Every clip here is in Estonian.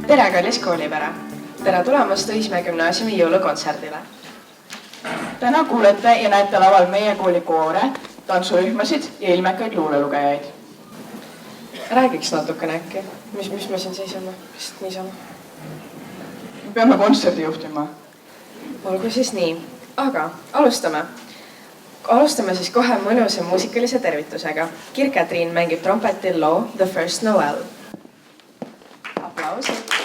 Tere, kallis koolipere! Tere tulemast Õismäe gümnaasiumi jõulukontserdile. Täna kuulete ja näete laval meie kooli koore, tantsurühmasid ja ilmekaid luulelugejaid. Räägiks natukene äkki. Mis me siin seisame? Vist niisama. Me peame kontserdi juhtima. Olgu siis nii. Aga alustame. Alustame siis kohe mõnusa muusikalise tervitusega. Kirk-Catrin mängib trompetil loo The First Noel. Aplausid.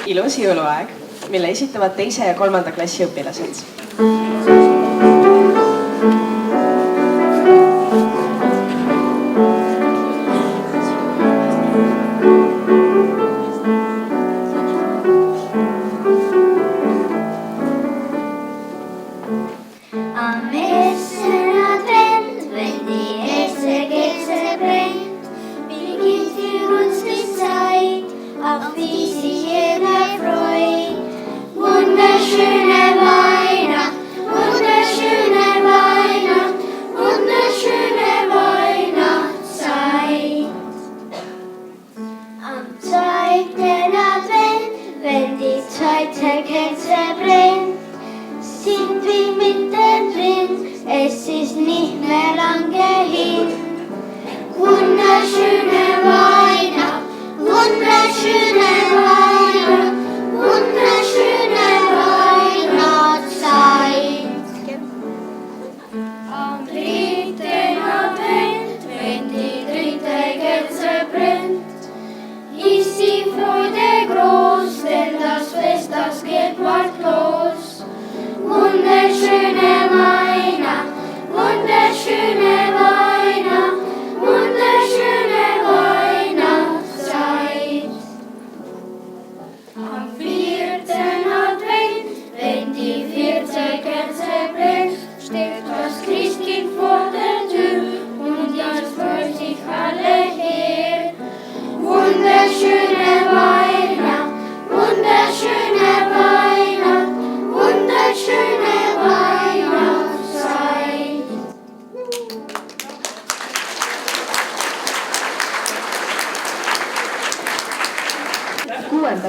ilus jõuluaeg, mille esitavad 2. ja 3. klassi õpilased.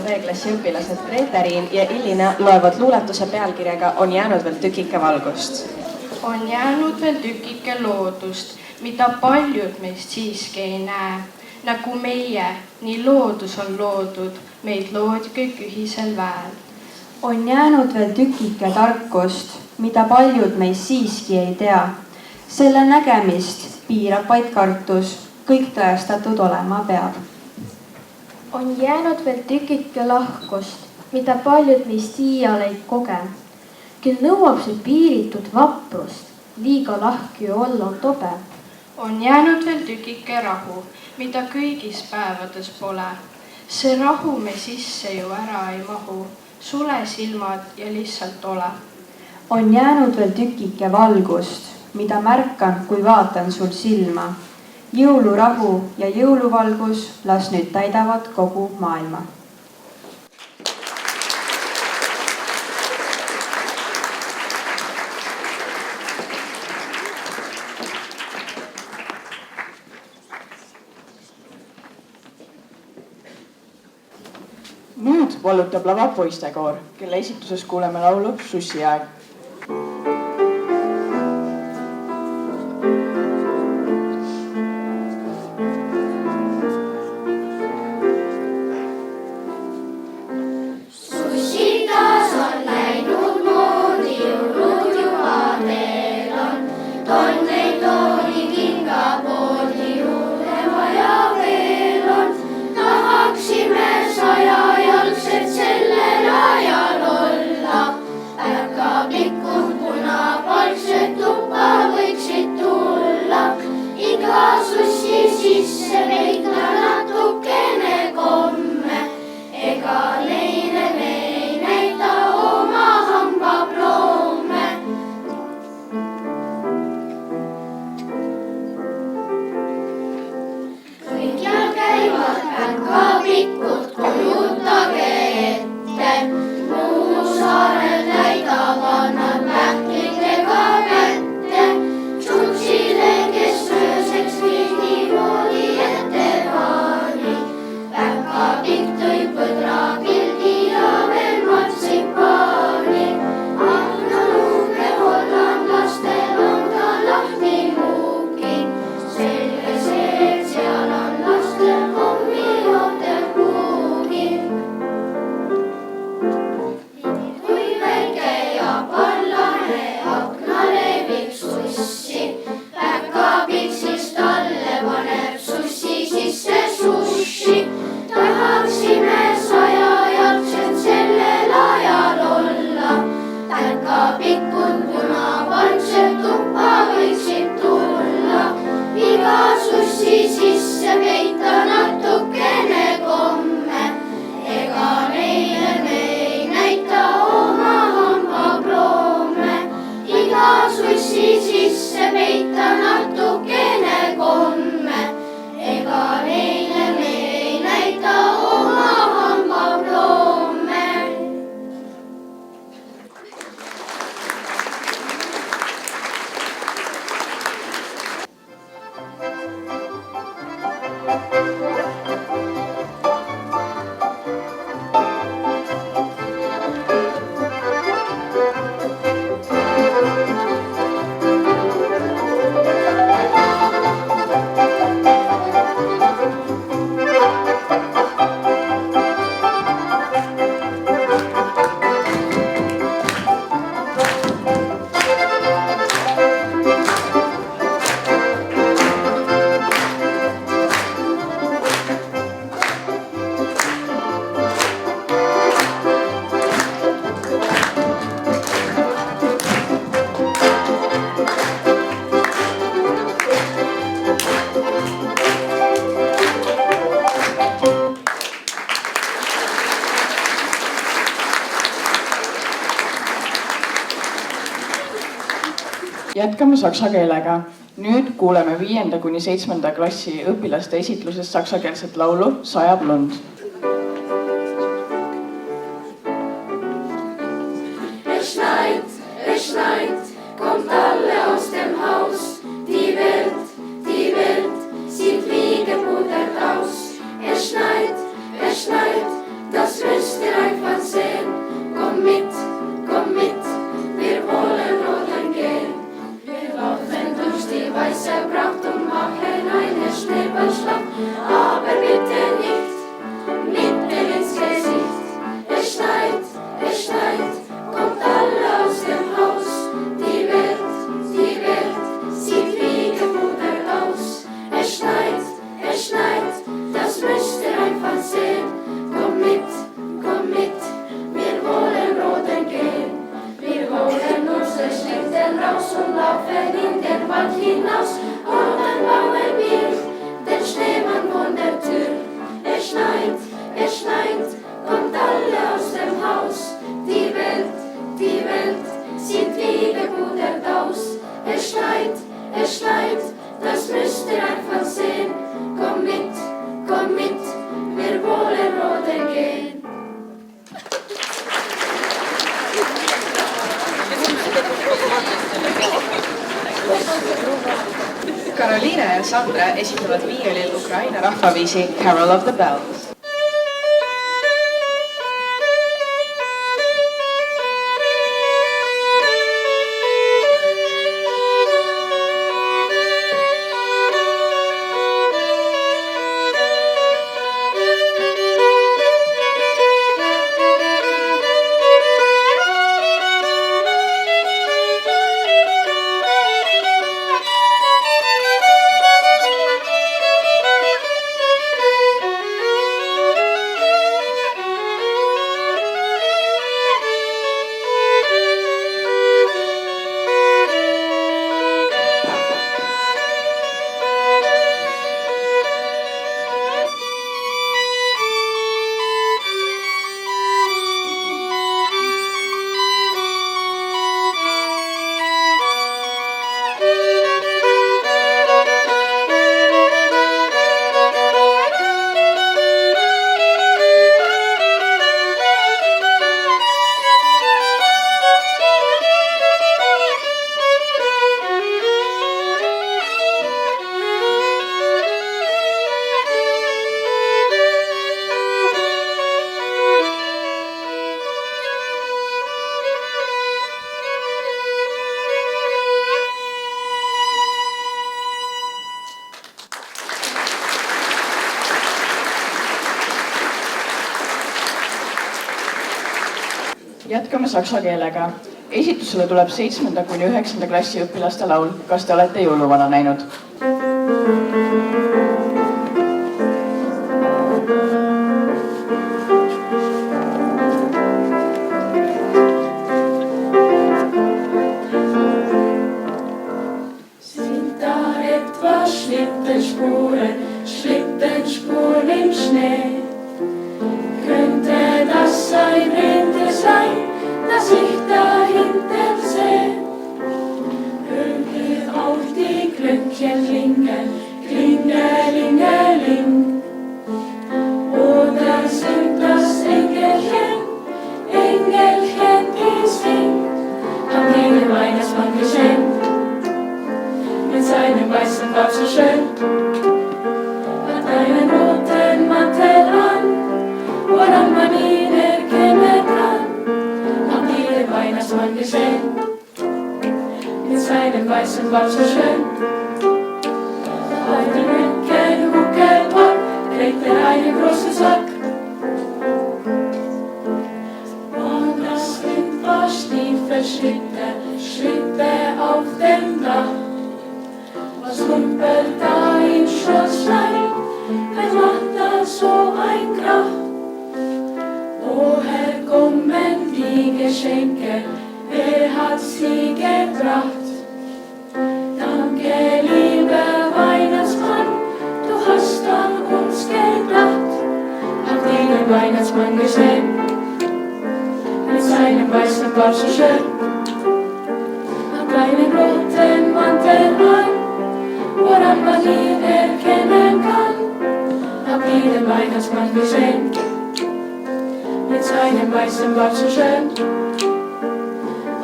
B-klassi õpilased Grete-Riin ja Illina loevad luuletuse pealkirjaga On jäänud veel tükike valgust. On jäänud veel tükike loodust, mida paljud meist siiski ei näe. Nagu meie, nii loodus on loodud, meid loodi kõik ühisel väel. On jäänud veel tükike tarkust, mida paljud meist siiski ei tea. Selle nägemist piirab vaid kartus, kõik tõestatud olema peab. On jäänud veel tükike lahkust, mida paljud meist iial ei koge. Küll nõuab see piiritud vaprust, liiga lahke olla on tobe. On jäänud veel tükike rahu, mida kõigis päevades pole. See rahu me sisse ju ära ei mahu, sule silmad ja lihtsalt ole. On jäänud veel tükike valgust, mida märkan, kui vaatan sul silma. Jõulurahu ja jõuluvalgus las nüüd täidavad kogu maailma. Nüüd vallutab lava poistekoor, kelle esituses kuuleme laulu Sussiaeg. Sellel ajal olla, ärkab jätkame saksa keelega. Nüüd kuuleme 5. kuni 7. klassi õpilaste esitlusest saksakeelset laulu Sajab lund. Es schneit, kommt alle aus dem Haus. Die Welt sieht wie gebuddelt aus. Es schneit, das müsst ihr einfach sehen. Komm mit, wir wollen rodeln gehen. Wir laufen durch die weiße Pracht und machen eine Schneeballschlacht. Aber bitte nicht mitten ins Gesicht. Es schneit, kommt alle aus dem Haus. Die Welt sieht wie gebuddelt aus. Es schneit, das müsst ihr einfach sehen. Komm mit, wir wollen rodeln gehen. Wir holen unsere Schlitten raus und laufen in den Wald hinaus. Und dann bauen wir den Schneemann von der Tür. Es schneit, kommt alle aus dem Haus. Die Welt sieht wie gebuddelt aus. Es schneit, das müsst ihr einfach sehen. Komm mit, wir wollen rodeln gehen. Karoliina ja Sandra esitavad viiulil Ukraina rahvaviisi Carol of the Bells. Jätkame saksa keelega. Esitusele tuleb 7. kuni 9. klassi õpilaste laul. Kas te olete jõuluvana näinud? Sind da etwa Schlittenspuren im Schnee? Könnte das ein Rinde sein, das ich da hinten sehe? Hört ihr auch die Glöckchen klingen, klingelingeling? Oder sind das Engelchen, die singt? Hat ihnen Weihnachtsmann geschenkt, mit seinem weißen Bart so schön, hat einen roten Mantel an, woran man ihn erkennen kann. Hat ihr Weihnachtsmann geschenkt, mit seinem weißen Bart so schön. Auf dem Rücken Huckepack trägt er einen großen Sack. Und das Kind war Schritte auf dem Dach. Was rumpelt da im Schlosslein? Wer macht da so ein Krach? Woher kommen die Geschenke? Wer hat sie gebracht? Danke, lieber Weihnachtsmann, du hast an uns gedacht. Hat dir der Weihnachtsmann geschenkt, mit seinem weißen Bart so schön. Hat kleinen roten Mantel an, woran man ihn erkennen kann. Hab jedem Weihnachtsmann geschenkt, mit seinem weißen Bart so schön.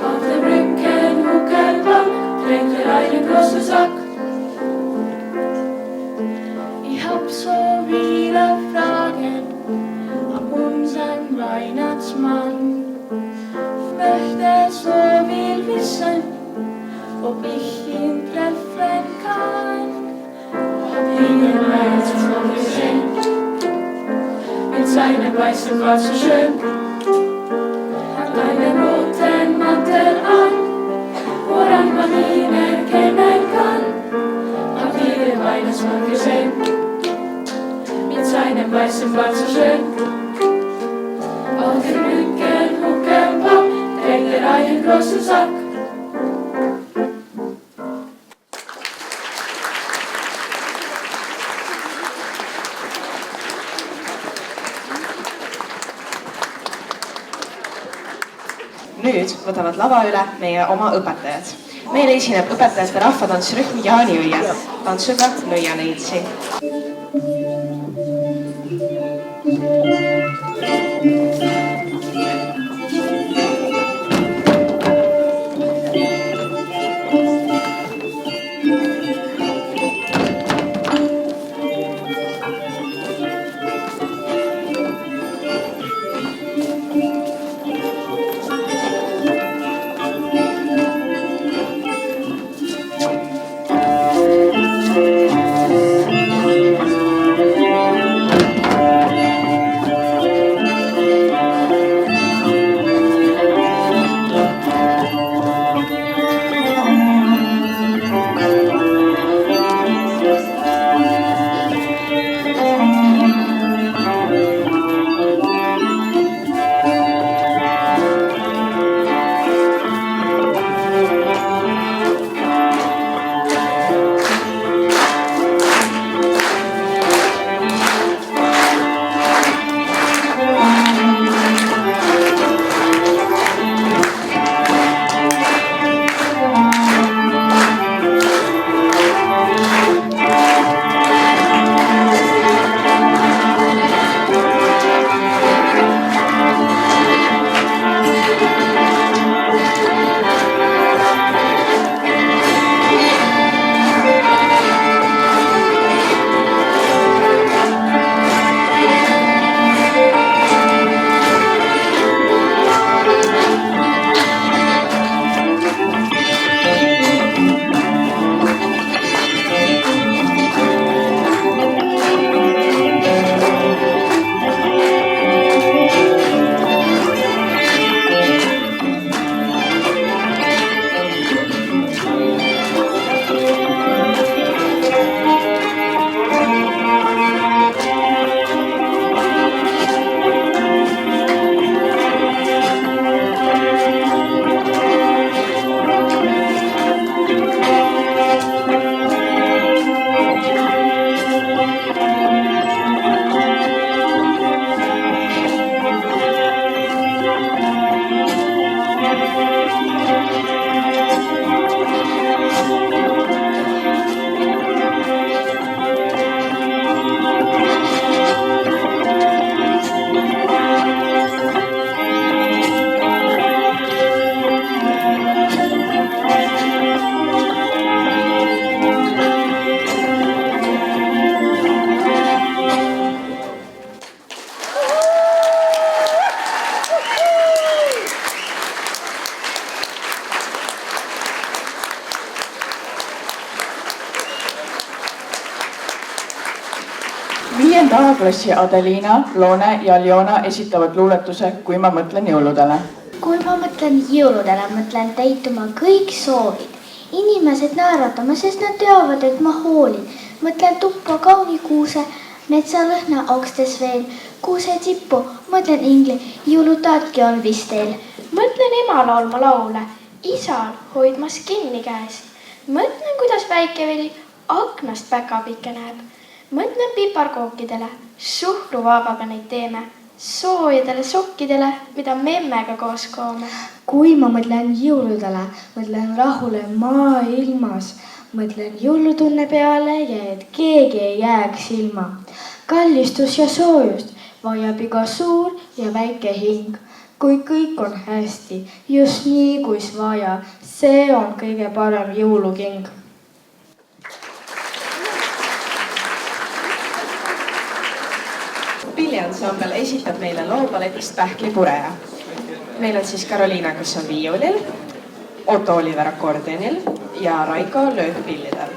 Auf dem Rücken Huckelpack trägt einen großen Sack. Ich hab so viele Fragen an unseren Weihnachtsmann. Ich möchte so viel wissen, ob ich ihn treffen kann. Hab jeden Weihnachtsmann geschenkt, mit seinem weißen Bart so schön. Hat einen roten Mantel an, woran man ihn erkennen kann. Hab jeden Weihnachtsmann geschenkt, mit seinem weißen Bart so schön. Auf dem Rücken Huckelpack trägt einen großen Sack. Nüüd võtavad lava üle meie oma õpetajad. Meile esineb õpetajate rahvatantsrühm Jaaniõie tantsuga Nõianõitsi. Viienda A-klassi Adelina, Loone ja Aljona esitavad luuletuse Kui ma mõtlen jõuludele. Kui ma mõtlen jõuludele, mõtlen täituma kõik soovid. Inimesed naeratama, sest nad teavad, et ma hoolin. Mõtlen tuppa kauni kuuse, metsalõhna okstes veel. Kuuse tippu, mõtlen ingli, jõulutaatki on vist teil. Mõtlen ema laulma laule, isal hoidmas kinni käes. Mõtlen, kuidas väike veli aknast päkapikke näeb. Mõtlen piparkookidele, suhkruvaabaga neid teeme. soojadele sokkidele, mida memmega koos koome. Kui ma mõtlen jõuludele, mõtlen rahule maailmas, mõtlen jõulutunne peale ja et keegi ei jääks ilma. Kallistus ja soojust vajab iga suur ja väike hing. Kui kõik on hästi, just nii kuis vaja, see on kõige parem jõuluking. Pilliansambel esitab meile loo balletist Pähklipureja. Meil on siis Karoliina, kes on viiulil, Otto Oliver akordionil ja Raiko löökpillidel.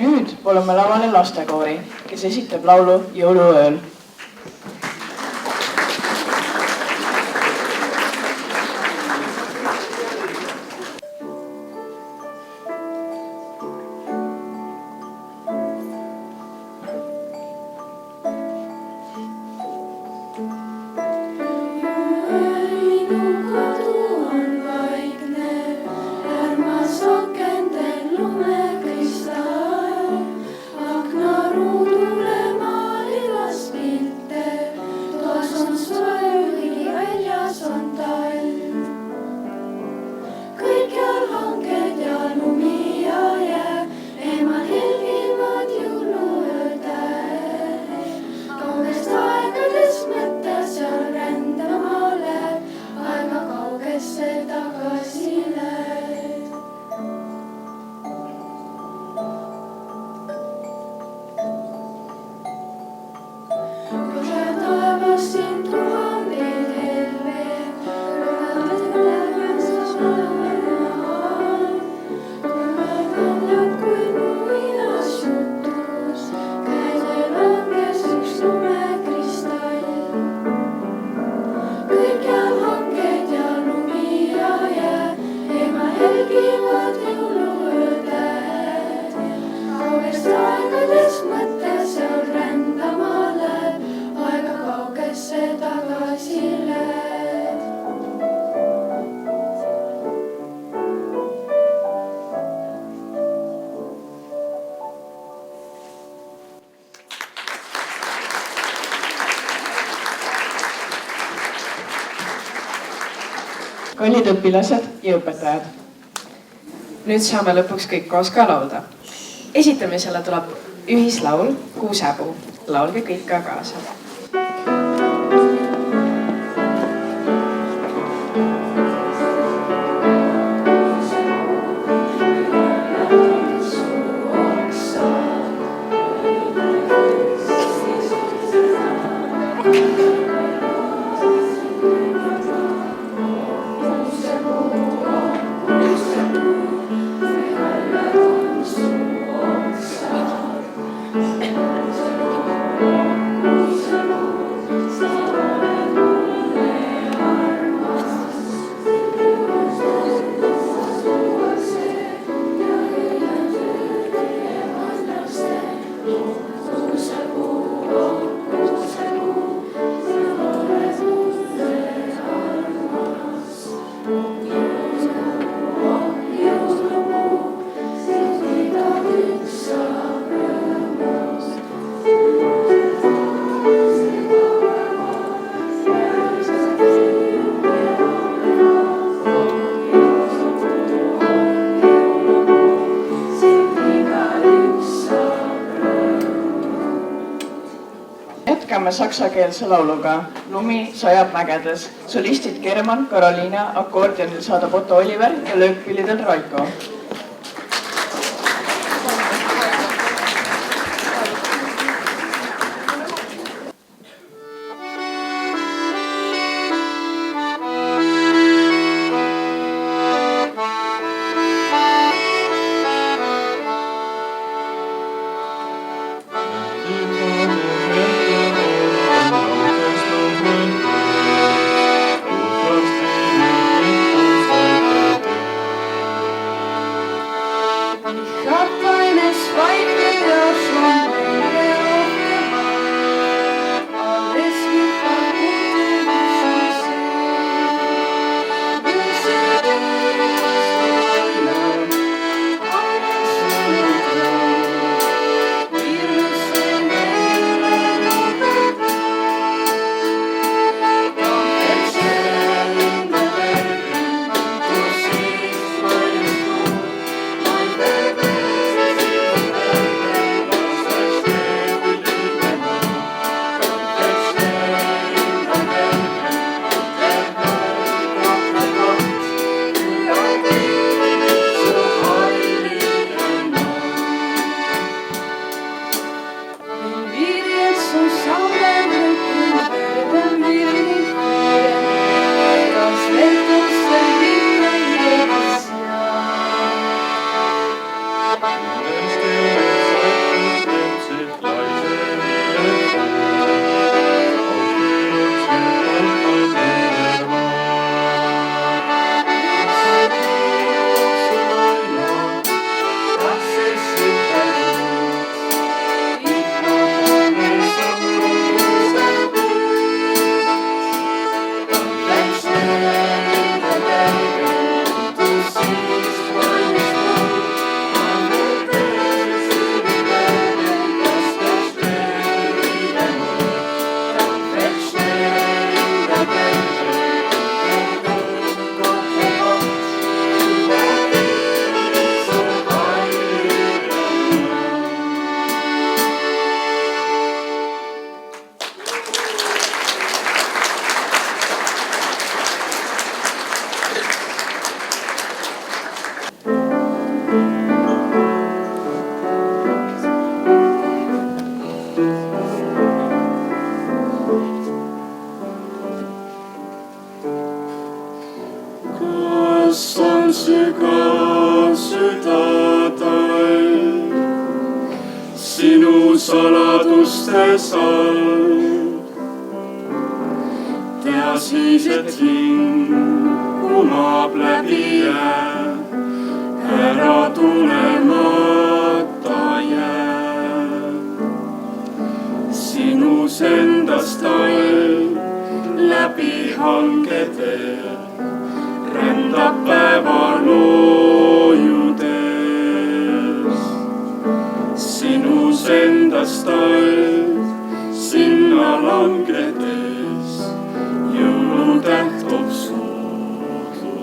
Nüüd oleme lavale lastekoori, kes esitab laulu Jõuluööl. Aknaruudule maalilas pilte. kallid õpilased ja õpetajad. Nüüd saame lõpuks kõik koos ka laulda. Esitamisele tuleb ühislaul Kuusepuu. Laulge kõik ka kaasa. Jätkame saksakeelse lauluga Lumi sajab mägedes. Solistid German, Karoliina, akordionil saadab Otto Oliver ja löökpillidel Raiko. Sinu saladustes all. Tea siis, et hing kumab läbi jää, ära tulemata jääb. Sinus endast all läbi hange tee, rändab päeva loojudes. Sinus endast all sinna langedes, jõulutäht toob suudluse.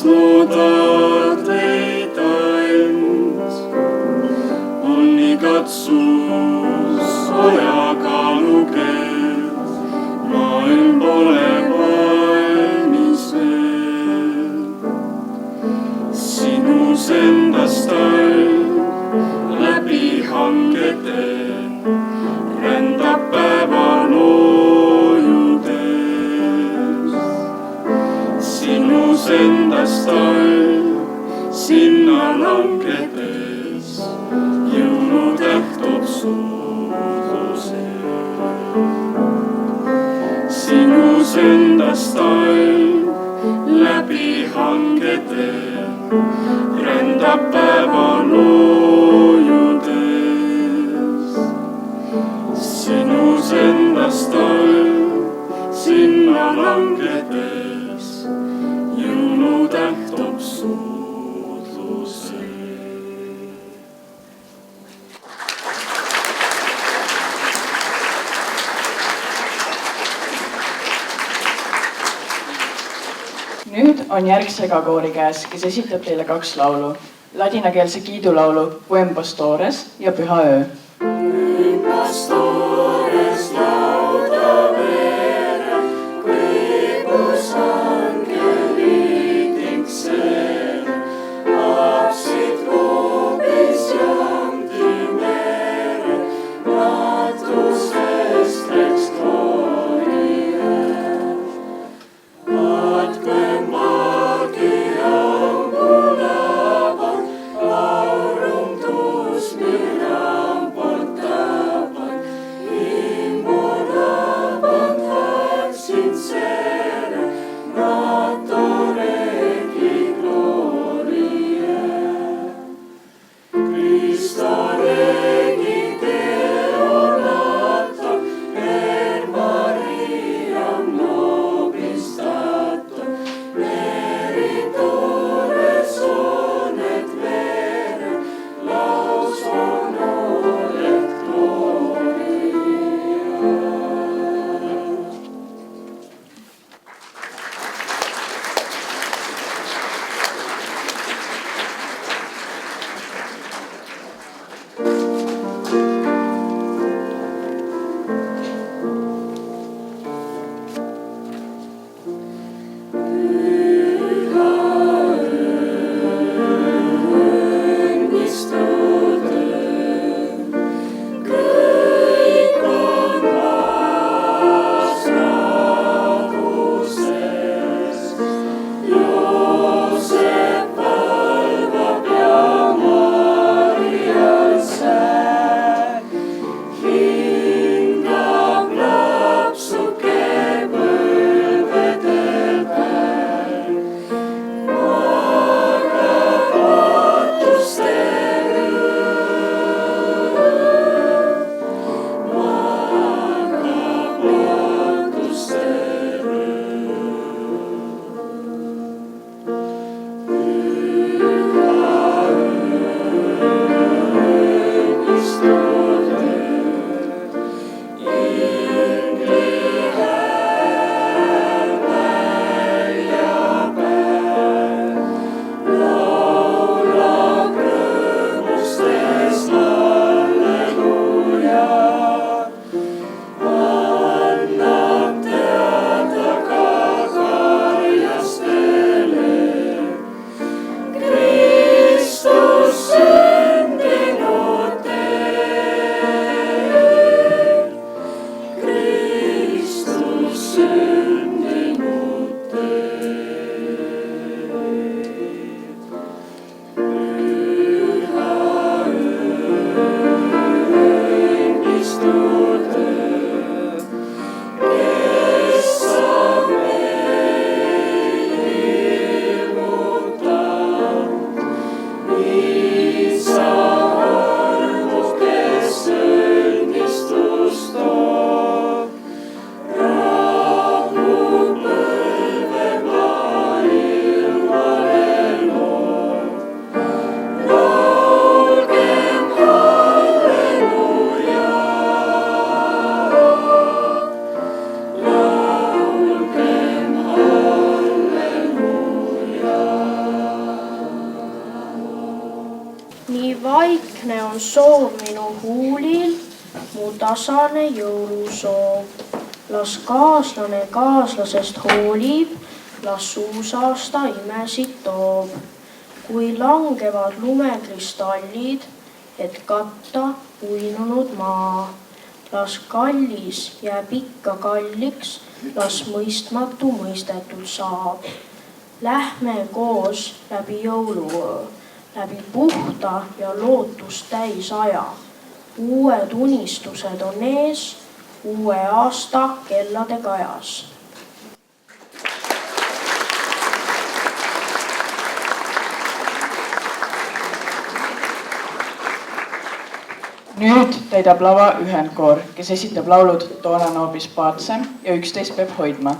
loodad leida end, on igatsus ajaga lugev, maailm pole valmis veel. Sinus endast all läbi hangede rändab päeva loojudes. Sinus endast all sinna langedes jõulutäht toob suudluse. Sinus endast all läbi hangede rändab päeva loojudes. Sinus endast all sinna langedes jõulutäht toob suudluse. Nüüd on järg segakoori käes, kes esitab teile 2 laulu. Ladinakeelse kiidulaulu Buen Pastores ja Püha öö. Pastores lauda vere, kuibus angeli tikser, apsid kuubis jamdi mere, matusest läks koonile. Vaatke maagi ambulavad, aurum tuus miramba lihtne on soov minu huulil, mu tasane jõulusoov. Las kaaslane kaaslasest hoolib, las uus aasta imesid toob. Kui langevad lumekristallid, et katta uinunud maa. Las kallis jääb ikka kalliks, las mõistmatu mõistetud saab. Lähme koos läbi jõuluöö, läbi puhta ja lootust täis aja. Uued unistused on ees, uue aasta kellade kajas. Nüüd täidab lava ühendkoor, kes esitab laulud Toona noobis Paatsem ja 11 peab hoidma.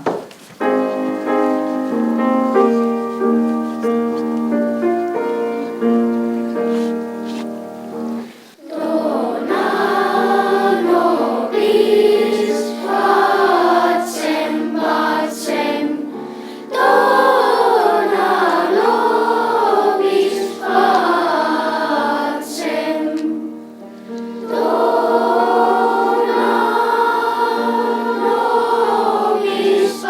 Toona nobis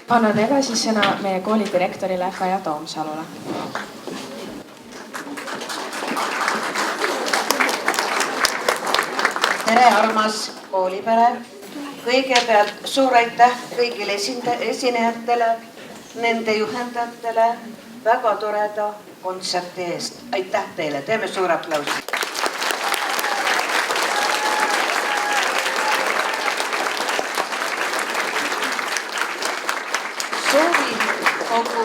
annan edasi sõna meie kooli direktorile Kaja Toomsalule. Tere, armas koolipere! Kõigepealt suur aitäh kõigile esinejatele, nende juhendajatele väga toreda kontserti eest. Aitäh teile, teeme suur aplausi. Soovin kogu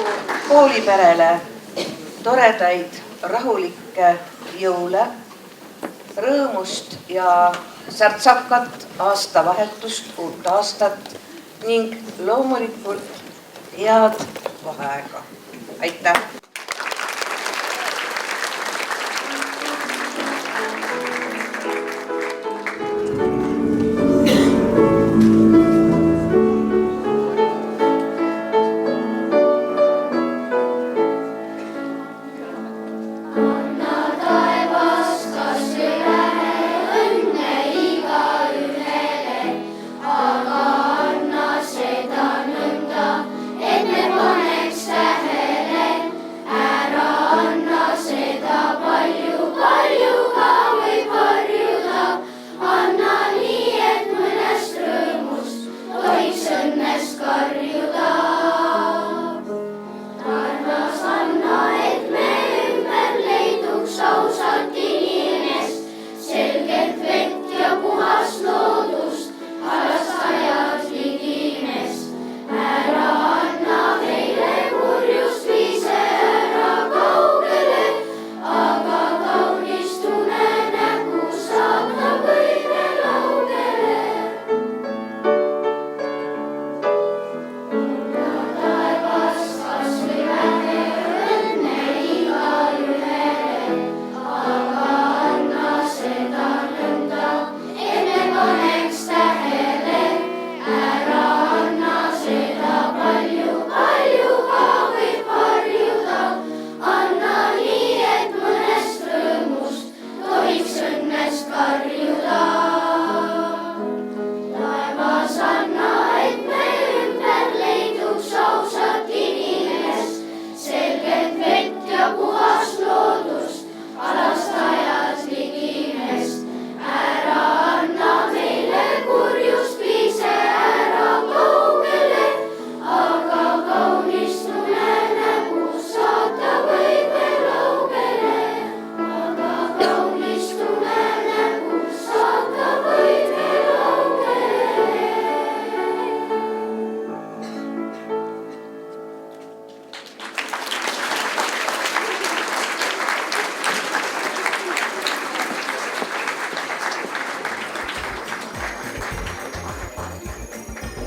kooliperele toredaid, rahulikke jõule, rõõmust ja särtsakat aastavahetust, uut aastat ning loomulikult head vaheaega. Aitäh!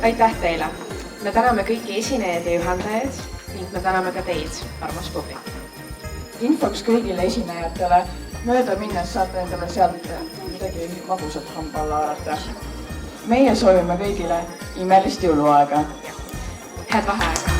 Aitäh teile! Me täname kõiki esinejaid ja juhendajaid ning me täname ka teid, armas publik. Infoks kõigile esinejatele, mööda minnes saate endale sealt midagi magusat hamba alla haarata. Meie soovime kõigile imelist jõuluaega. Head vaheaega!